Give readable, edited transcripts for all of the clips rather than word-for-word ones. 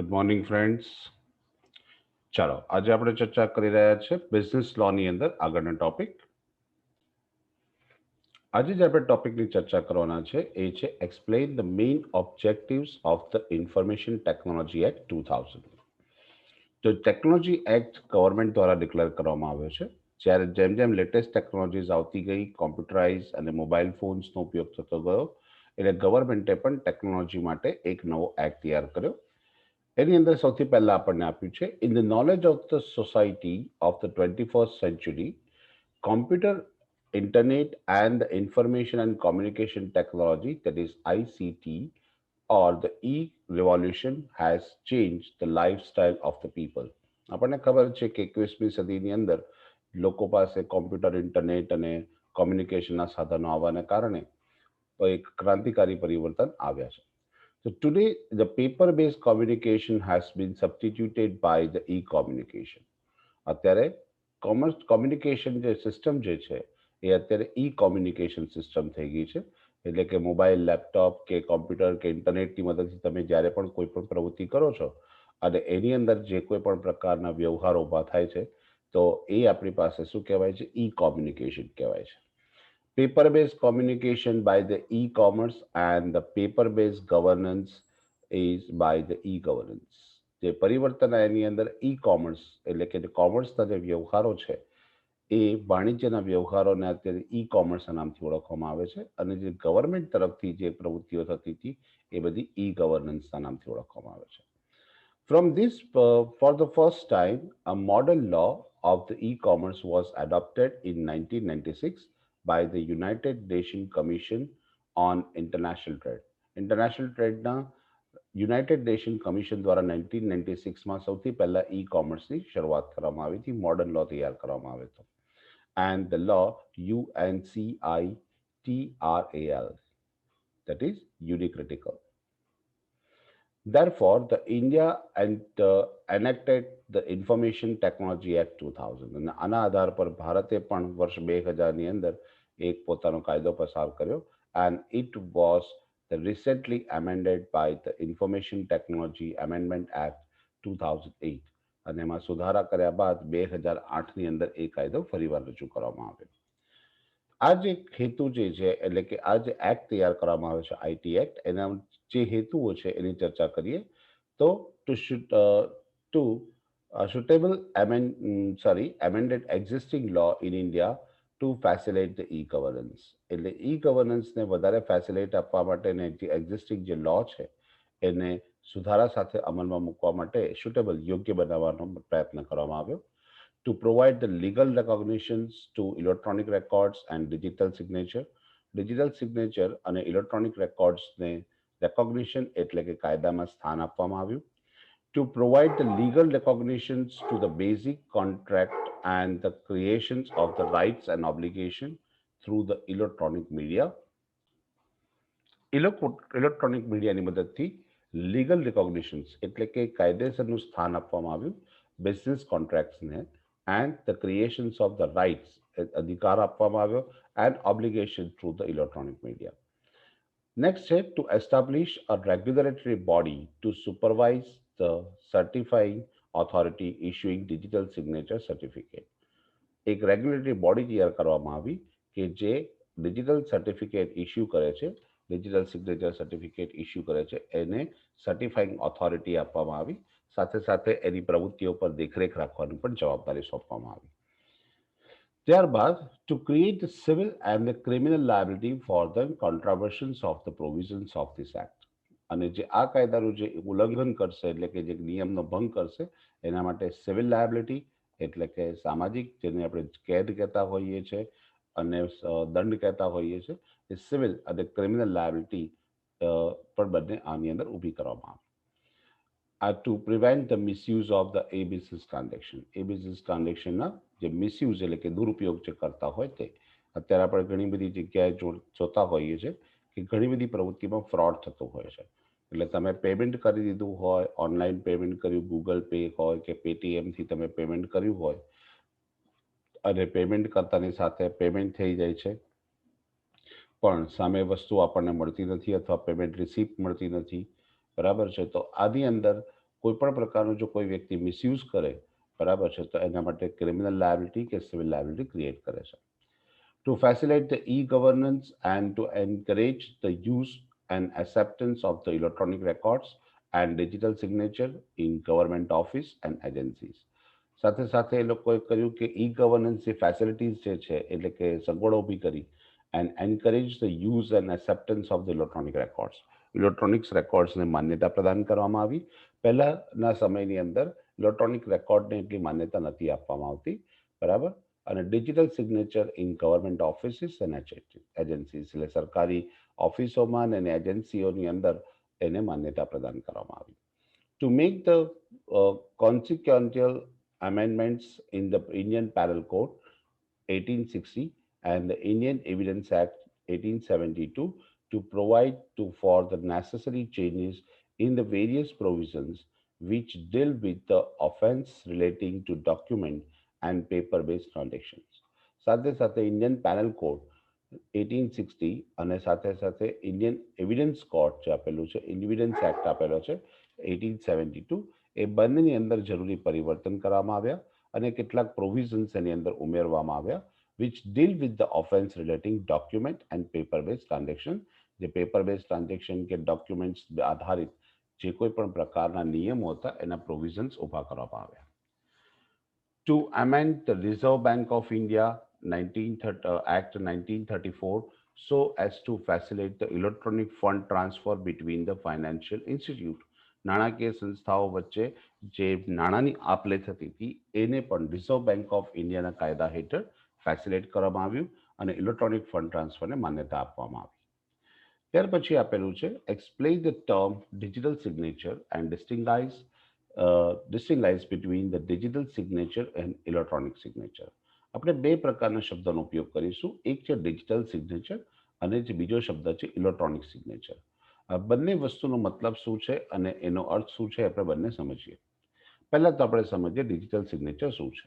Good morning friends. ચાલો આજે આપણે ચર્ચા કરી રહ્યા છે બિઝનેસ લોની અંદર આગળનો ટોપિક. આજે જે આપણે ટોપિકની ચર્ચા કરવાના છે એ છે explain the main objectives of the information technology act 2000. તો ટેકનોલોજી એક્ટ ગવર્મેન્ટ દ્વારા ડિક્લેર કરવામાં આવ્યો છે. જ્યારે જેમ જેમ લેટેસ્ટ ટેકનોલોજીસ આવતી ગઈ, કોમ્પ્યુટરાઇઝ અને મોબાઈલ ફોન્સનો ઉપયોગ થતો ગયો, એટલે ગવર્મેન્ટે પણ ટેકનોલોજી માટે એક નવો એક્ટ તૈયાર કર્યો. એની અંદર સૌથી પહેલા આપણને આપ્યું છે in the knowledge of the society of the 21st century, computer, internet, and the information and communication technology, that is ICT, or the e-revolution has changed the lifestyle of the people. આપણને ખબર છે કે 21મી સદીની અંદર લોકો પાસે computer, internet અને કોમ્યુનિકેશનના સાધનો આવવાને કારણે એક ક્રાંતિકારી પરિવર્તન આવ્યા છે. So today, the paper-based communication has been substituted by the e-communication. અત્યારે કોમ્યુનિકેશન જે સિસ્ટમ જે છે એ અત્યારે ઈ કોમ્યુનિકેશન સિસ્ટમ થઈ ગઈ છે. એટલે કે મોબાઈલ, લેપટોપ કે કોમ્પ્યુટર કે ઇન્ટરનેટની મદદથી તમે જ્યારે પણ કોઈ પણ પ્રવૃત્તિ કરો છો અને એની અંદર જે કોઈ પણ પ્રકારના વ્યવહાર ઊભા થાય છે તો એ આપણી પાસે શું કહેવાય છે? ઈ કોમ્યુનિકેશન કહેવાય છે. Paper-based communication by the e-commerce and the paper-based governance is by the e-governance. જે પરિવર્તન એની અંદર ઈ કોમર્સ એટલે કે જે કોમર્સના જે વ્યવહારો છે એ વાણિજ્યના વ્યવહારોને અત્યારે ઈ કોમર્સના નામથી ઓળખવામાં આવે છે, અને જે ગવર્મેન્ટ તરફથી જે પ્રવૃત્તિઓ થતી હતી એ બધી ઈ ગવર્નન્સના નામથી ઓળખવામાં આવે છે. From this, for the first time, a model law of the e-commerce was adopted in 1996 by the United Nations Commission on International Trade. International ટ્રેડના યુનાઇટેડ નેશન કમિશન દ્વારા 1996માં સૌથી પહેલા ઈ કોમર્સની શરૂઆત કરવામાં આવી હતી, મોડર્ન લો તૈયાર કરવામાં આવ્યો હતો. And the law UNCITRAL, that is Unicritical. Therefore, the India enacted the Information Technology Act 2000. અને આના આધાર પર ભારતે પણ વર્ષ 2000ની અંદર એક પોતાનો કાયદો પસાર કર્યો, and it was recently amended by the Information Technology Amendment Act 2008. અને એમાં સુધારા કર્યા બાદ 2008ની અંદર એ કાયદો ફરીવાર રજૂ કરવામાં આવ્યો. આ જે હેતુ જે છે એટલે કે આ જે એક્ટ તૈયાર કરવામાં આવે છે આઈટી એક્ટ, એના જે હેતુઓ છે એની ચર્ચા કરીએ તો two suitable amended existing law in India to facilitate the e-governance. એટલે ઈ ગવર્નન્સને વધારે ફેસિલિટ આપવા માટે ને જે એક્ઝિસ્ટિંગ જે લો છે એને સુધારા સાથે અમલમાં મૂકવા માટે સુટેબલ યોગ્ય બનાવવાનો પ્રયત્ન કરવામાં આવ્યો. To provide the legal recognitions to electronic records and digital signature. Digital signature અને electronic records ને recognition એટલે કે કાયદામાં સ્થાન આપવામાં આવ્યું. To provide the legal recognitions to the basic contract and the creations of the rights and obligation through the electronic media. Electronic મીડિયાની મદદથી લીગલ રિકોગ્નિશન્સ એટલે કે કાયદેસરનું સ્થાન આપવામાં આવ્યું business કોન્ટ્રાક્ટ્સને, and the creations of the rights અધિકાર આપવામાં આવ્યો and obligation through the electronic media. Next step, to establish a regulatory body to supervise the certifying authority issuing digital signature certificate. એક રેગ્યુલેટરી બોડી તૈયાર કરવામાં આવી કે જે digital certificate issue કરે છે, ડિજિટલ સિગ્નેચર સર્ટિફિકેટ ઇસ્યુ કરે છે, એને સર્ટિફાઈંગ ઓથોરિટી આપવામાં આવી. સાથે સાથે એની પ્રવૃત્તિઓ પર દેખરેખ રાખવાની પણ જવાબદારી સોંપવામાં આવી. ત્યારબાદ to create civil and criminal liability for the contraventions of the provisions of this act. અને જે આ કાયદાનું જે ઉલ્લંઘન કરશે એટલે કે જે નિયમનો ભંગ કરશે એના માટે સિવિલ લાયબિલિટી એટલે કે સામાજિક, જેને આપણે કેદ કહેતા હોઈએ છીએ અને દંડ કહેતા હોઈએ છીએ, એ સિવિલ અને ક્રિમિનલ લાયબિલિટી પણ બંને આની અંદર ઊભી કરવામાં આવે. To prevent the misuse of the e-business transaction. e-business ટ્રાન્ઝેક્શનના જે મિસયુઝ એટલે કે દુરુપયોગ જે કરતા હોય તે અત્યારે આપણે ઘણી બધી જગ્યાએ જોતા હોઈએ છીએ કે ઘણી બધી પ્રવૃત્તિમાં ફ્રોડ થતો હોય છે. એટલે તમે પેમેન્ટ કરી દીધું હોય, ઓનલાઈન પેમેન્ટ કર્યું, ગૂગલ પે હોય કે પેટીએમથી તમે પેમેન્ટ કર્યું હોય અને પેમેન્ટ કરતાની સાથે પેમેન્ટ થઈ જાય છે પણ સામે વસ્તુ આપણને મળતી નથી અથવા પેમેન્ટ રિસીપ્ટ મળતી નથી, બરાબર છે. તો આની અંદર કોઈપણ પ્રકારનો જો કોઈ વ્યક્તિ મિસયુઝ કરે, બરાબર છે, તો એના માટે ક્રિમિનલ લાયબિલિટી કે સિવિલ લાયબિલિટી ક્રિએટ કરે છે. To facilitate the e-governance and to encourage the use and acceptance of the electronic records and digital signature in government office and agencies. સાથે સાથે એ લોકોએ કર્યું કે ઈ ગવર્નન્સ જે ફેસિલિટીઝ જે છે એટલે કે સગવડો ઊભી કરી and encourage the use and acceptance of the electronic records. Electronics રેકોર્ડ્સને માન્યતા પ્રદાન કરવામાં આવી. પહેલાંના સમયની અંદર ઇલેક્ટ્રોનિક રેકોર્ડને એટલી માન્યતા નથી આપવામાં આવતી, બરાબર. અને digital signature in government offices and agencies, એટલે સરકારી ઓફિસોમાં અને એજન્સીઓની અંદર એને માન્યતા પ્રદાન કરવામાં આવી. To make the consequential amendments in the Indian Penal Code 1860 and the Indian Evidence Act 1872 to provide for the necessary changes in the various provisions which deal with the offense relating to document and paper-based transactions. સાથે સાથે Indian panel code 1860 અને સાથે સાથે Indian evidence code જે આપેલું છે, evidence act આપેલો છે 1872, એ બંનેની અંદર જરૂરી પરિવર્તન કરવામાં આવ્યા અને કેટલાક પ્રોવિઝન્સ એની અંદર ઉમેરવામાં આવ્યા which deal with the offence relating document and paper base transaction. જે પેપર બેઝ ટ્રાન્ઝેક્શન કે ડોક્યુમેન્ટ્સ આધારિત જે કોઈ પણ પ્રકારના નિયમો હતા એના પ્રોવિઝન્સ ઊભા કરવામાં આવ્યા. To amend the Reserve Bank of India 1930, Act 1934 so as to facilitate the electronic fund transfer between the financial institute. નાણાકીય સંસ્થાઓ વચ્ચે જે નાણાંની આપ લે થતી હતી એને પણ રિઝર્વ બેંક ઓફ ઇન્ડિયાના કાયદા હેઠળ ફેસિલિટેટ કરવામાં આવ્યું અને ઇલેક્ટ્રોનિક ફંડ ટ્રાન્સફરને માન્યતા આપવામાં આવી. ત્યાર પછી આપેલું છે explain the term digital signature and distinguish between the digital signature and electronic signature. આપણે બે પ્રકારના શબ્દોનો ઉપયોગ કરીશું. એક છે ડિજિટલ સિગ્નેચર અને જે બીજો શબ્દ છે ઇલેક્ટ્રોનિક સિગ્નેચર. આ બંને વસ્તુનો મતલબ શું છે અને એનો અર્થ શું છે આપણે બંને સમજીએ. પહેલા તો આપણે સમજીએ ડિજિટલ સિગ્નેચર શું છે.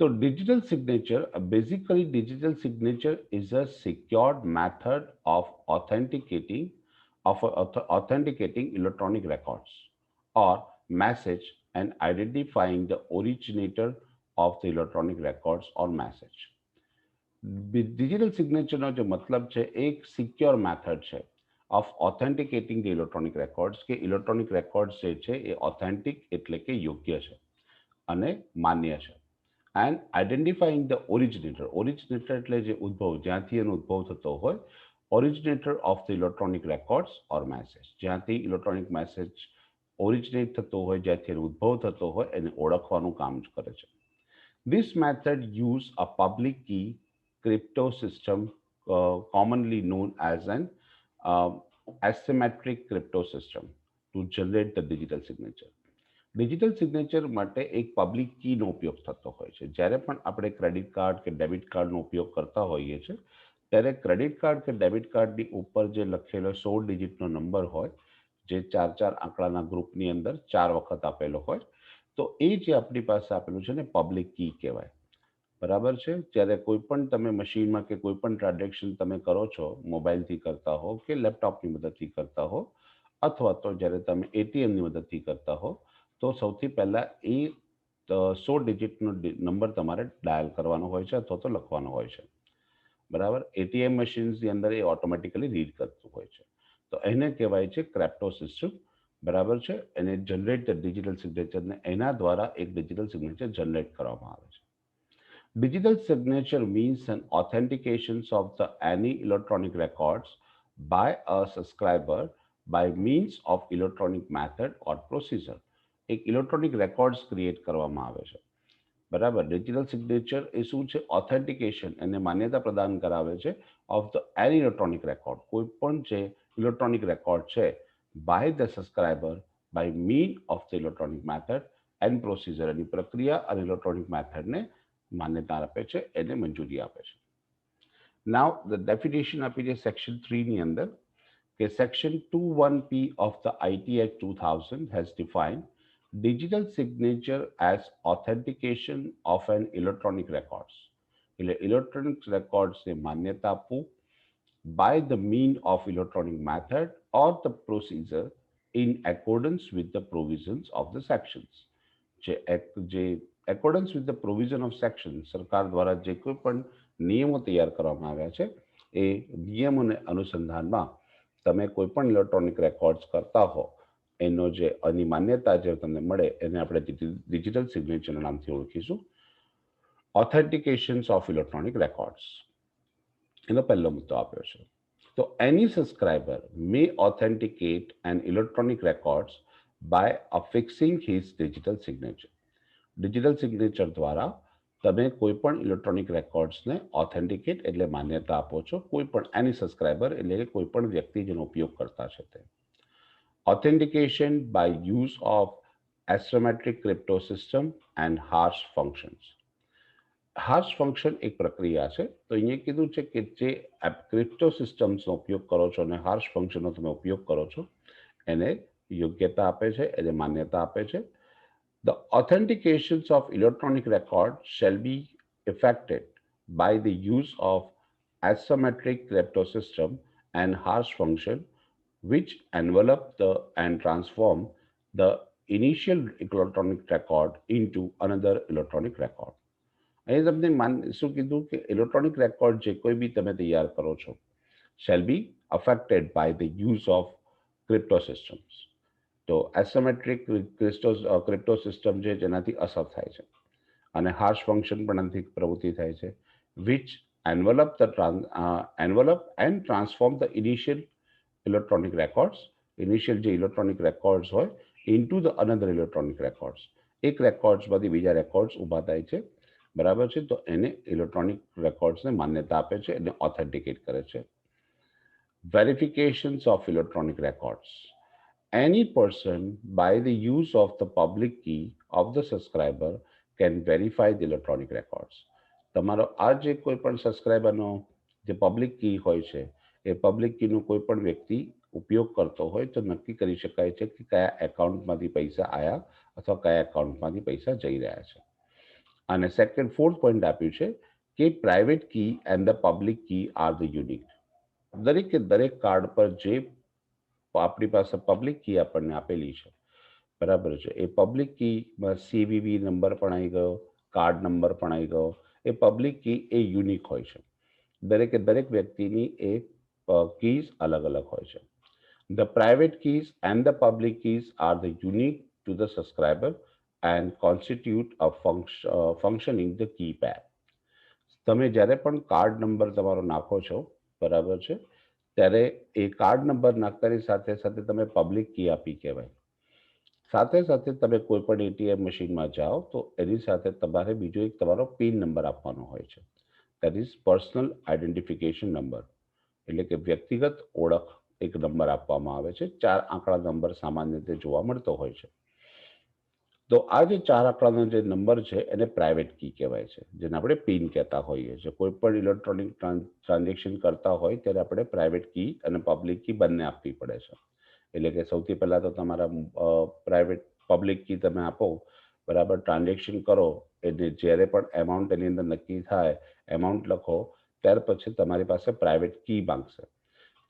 તો digital signature, basically digital signature is a secured method of authenticating electronic records or message and identifying the originator of the electronic records or message. Digital સિગ્નેચરનો જે મતલબ છે એક સિક્યોર મેથડ છે of authenticating the electronic records, કે electronic records જે છે એ authentic એટલે કે યોગ્ય છે અને માન્ય છે. એન્ડ આઈડેન્ટિફાઈંગ ધ ઓરિજિનેટર એટલે જે ઉદ્ભવ, જ્યાંથી એનો ઉદ્ભવ થતો હોય, originator of the electronic records or message, જ્યાંથી ઇલેક્ટ્રોનિક મેસેજ ઓરિજિનેટ થતો હોય, જ્યાંથી એનો ઉદ્ભવ થતો હોય એને ઓળખવાનું કામ કરે છે. This method use a public key crypto system commonly known as an asymmetric crypto system to generate the digital signature. Digital signature માટે એક પબ્લિક કીનો ઉપયોગ થતો હોય છે. જ્યારે પણ આપણે ક્રેડિટ કાર્ડ કે ડેબિટ કાર્ડનો ઉપયોગ કરતા હોઈએ છીએ ત્યારે ક્રેડિટ કાર્ડ કે ડેબિટ કાર્ડની ઉપર જે લખેલો 16 ડિજિટનો નંબર હોય, જે 4 આંકડાના ગ્રુપની અંદર 4 વખત આપેલો હોય, તો એ જે આપણી પાસે આપેલું છે ને પબ્લિક કી કહેવાય, બરાબર છે. જ્યારે કોઈ પણ તમે મશીનમાં કે કોઈ પણ ટ્રાન્ઝેક્શન તમે કરો છો, મોબાઈલથી કરતા હો કે લેપટોપની મદદથી કરતા હો અથવા તો જ્યારે તમે એટીએમની મદદથી કરતા હો, તો સૌથી પહેલાં એ 16 ડિજિટનો નંબર તમારે ડાયલ કરવાનો હોય છે અથવા તો લખવાનો હોય છે, બરાબર. એટીએમ મશીન્સની અંદર એ ઓટોમેટિકલી રીડ કરતું હોય છે. તો એને કહેવાય છે ક્રિપ્ટો સિસ્ટમ, બરાબર છે. એને જનરેટ ડિજિટલ સિગ્નેચરને એના દ્વારા એક ડિજિટલ સિગ્નેચર જનરેટ કરવામાં આવે છે. Digital signature means an authentication of the any electronic records by a subscriber by means of electronic method or procedure. એક ઇલેક્ટ્રોનિક રેકોર્ડ્સ ક્રિએટ કરવામાં આવે છે, બરાબર. ડિજિટલ સિગ્નેચર એ શું છે? ઓથેન્ટિકેશન, એને માન્યતા પ્રદાન કરાવે છે ઓફ ધ એની ઇલેક્ટ્રોનિક રેકોર્ડ, કોઈ પણ જે ઇલેક્ટ્રોનિક રેકોર્ડ છે, by the subscriber by mean of the electronic method and procedure, એની પ્રક્રિયા અને ઇલેક્ટ્રોનિક મેથડને માન્યતા આપે છે, એને મંજૂરી આપે છે. નાવ ધ ડેફિનેશન આપી છે સેક્શન 3 ની અંદર કે section 21P of the IT act 2000 has defined digital signature as authentication of an electronic records. એટલે ઇલેક્ટ્રોનિક રેકોર્ડ્સને માન્યતા આપવું by the mean of electronic method or the procedure in accordance with the provisions of the sections. જે accordance with the provision of sections સરકાર દ્વારા જે કોઈ પણ નિયમો તૈયાર કરવામાં આવ્યા છે એ નિયમોને અનુસંધાનમાં તમે કોઈ પણ ઇલેક્ટ્રોનિક રેકોર્ડ્સ કરતા હો એનો જે એની માન્યતા જે તમને મળે એને આપણે ડિજિટલ સિગ્નેચરના નામથી ઓળખીશું. ઓથેન્ટિકેશન્સ ઓફ ઇલેક્ટ્રોનિક રેકોર્ડ્સ એનો પહેલો મુદ્દો આપ્યો છે. તો એની subscriber may authenticate an electronic records by affixing his digital signature. Digital signature દ્વારા તમે કોઈ પણ ઇલેક્ટ્રોનિક રેકોર્ડ્સને ઓથેન્ટિકેટ એટલે માન્યતા આપો છો કોઈ પણ એની સબસ્ક્રાઇબર એટલે કે કોઈ પણ વ્યક્તિ જેનો ઉપયોગ કરતા છે તે. Authentication by use of asymmetric crypto system and hash functions. Hash function એક પ્રક્રિયા છે. તો અહીંયા કીધું છે કે જે ક્રિપ્ટો સિસ્ટમ્સનો ઉપયોગ કરો છો અને હાર્શ ફંક્શનનો તમે ઉપયોગ કરો છો એને યોગ્યતા આપે છે એને માન્યતા આપે છે. The authentications of electronic records shall be effected by the use of asymmetric cryptosystem and hash function which envelop and transform the initial electronic record into another electronic record. અહીં તમને શું કીધું કે ઇલેક્ટ્રોનિક રેકોર્ડ જે કોઈ બી તમે તૈયાર કરો છો shall be affected by the use of crypto systems. તો એસોમેટ્રિક ક્રિપ્ટો સિસ્ટમ છે જેનાથી અસર થાય છે અને હાર્શ ફંક્શન પણ આનાથી પ્રવૃત્તિ થાય છે which envelope and transform the initial electronic records. Initial જે ઇલેક્ટ્રોનિક રેકોર્ડ્સ હોય into the another electronic records. એક રેકોર્ડ્સમાંથી બીજા રેકોર્ડ્સ ઊભા થાય છે બરાબર છે. તો એને ઇલેક્ટ્રોનિક રેકોર્ડ્સને માન્યતા આપે છે એને ઓથેન્ટિકેટ કરે છે. Verifications of electronic records. Any person by the use of the public key of the subscriber can verify the electronic records. તમારો આ જે કોઈ પણ સબસ્ક્રાઇબરનો જે પબ્લિક કી હોય છે એ પબ્લિક કીનો કોઈ પણ વ્યક્તિ ઉપયોગ કરતો હોય તો નક્કી કરી શકાય છે કે કયા એકાઉન્ટમાંથી પૈસા આયા અથવા કયા એકાઉન્ટમાંથી પૈસા જઈ રહ્યા છે. અને સેકન્ડ ફોર્થ પોઈન્ટ આપ્યું છે કે private key and the public key are the unique. દરેકે દરેક કાર્ડ પર જે આપણી પાસે પબ્લિક કી આપણને આપેલી છે બરાબર છે એ પબ્લિક કીમાં સીવીવી નંબર પણ આવી ગયો કાર્ડ નંબર પણ આવી ગયો. એ પબ્લિક કી એ યુનિક હોય છે. દરેકે દરેક વ્યક્તિની એ કીઝ અલગ અલગ હોય છે. The private keys and the public keys are the unique to the subscriber and constitute a functioning the key pair. તમે જ્યારે પણ કાર્ડ નંબર તમારો નાખો છો બરાબર છે ત્યારે એ કાર્ડ નંબર નાખતાની સાથે સાથે તમે પબ્લિક કી આપી કહેવાય. સાથે સાથે તમે કોઈ પણ એટીએમ મશીનમાં જાઓ તો એની સાથે તમારે બીજો એક તમારો પિન નંબર આપવાનો હોય છે. That is personal identification number એટલે કે વ્યક્તિગત ઓળખ એક નંબર આપવામાં આવે છે. 4 આંકડા નંબર સામાન્ય રીતે જોવા મળતો હોય છે. તો આ જે 4 આંકડાનો જે નંબર છે એને પ્રાઇવેટ કી કહેવાય છે જેને આપણે પિન કહેતા હોઈએ છીએ. કોઈ પણ ઇલેક્ટ્રોનિક ટ્રાન્ઝેક્શન કરતા હોય ત્યારે આપણે પ્રાઇવેટ કી અને પબ્લિક કી બંને આપવી પડે છે. એટલે કે સૌથી પહેલાં તો તમારા પ્રાઇવેટ પબ્લિક કી તમે આપો બરાબર ટ્રાન્ઝેક્શન કરો એટલે જ્યારે પણ એમાઉન્ટ એની અંદર નક્કી થાય એમાઉન્ટ લખો ત્યાર પછી તમારી પાસે પ્રાઇવેટ કી માંગશે.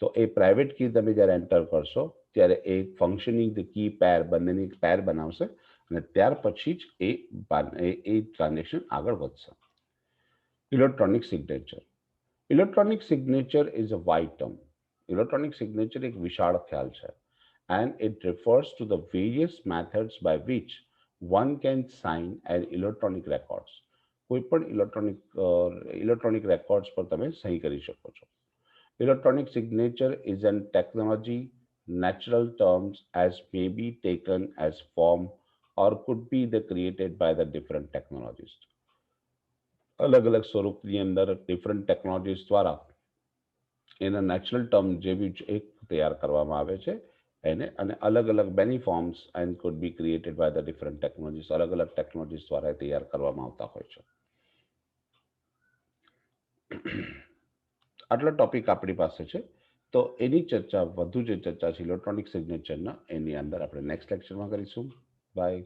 તો એ પ્રાઇવેટ કી તમે જ્યારે એન્ટર કરશો ત્યારે એ ફંક્શનિંગ ધ કી પેર બંનેની પેર બનાવશે અને ત્યાર પછી જ એ ટ્રાન્ઝેક્શન આગળ વધશે. Electronic signature. Electronic signature is a wide term. Electronic signature એક વિશાળ ખ્યાલ છે and it refers to the various methods by which one can sign an electronic records. કોઈ પણ ઇલેક્ટ્રોનિક રેકોર્ડ્સ પર તમે સહી કરી શકો છો. Electronic signature is an technology natural terms as may be taken as form or could be the created by the different technologies. અલગ અલગ સ્વરૂપની અંદર ડિફરન્ટ ટેકનોલોજીસ દ્વારા એના નેચરલ ટર્મ જેવી જ એક તૈયાર કરવામાં આવે છે એને અને અલગ અલગ બેની forms and could be created by the different technologies અલગ અલગ ટેકનોલોજીસ દ્વારા તૈયાર કરવામાં આવતા હોય છે. આટલો ટોપિક આપણી પાસે છે. તો એની ચર્ચા વધુ જે ચર્ચા છે ઇલેક્ટ્રોનિક સિગ્નેચરના એની અંદર આપણે નેક્સ્ટ લેક્ચરમાં કરીશું. બાય.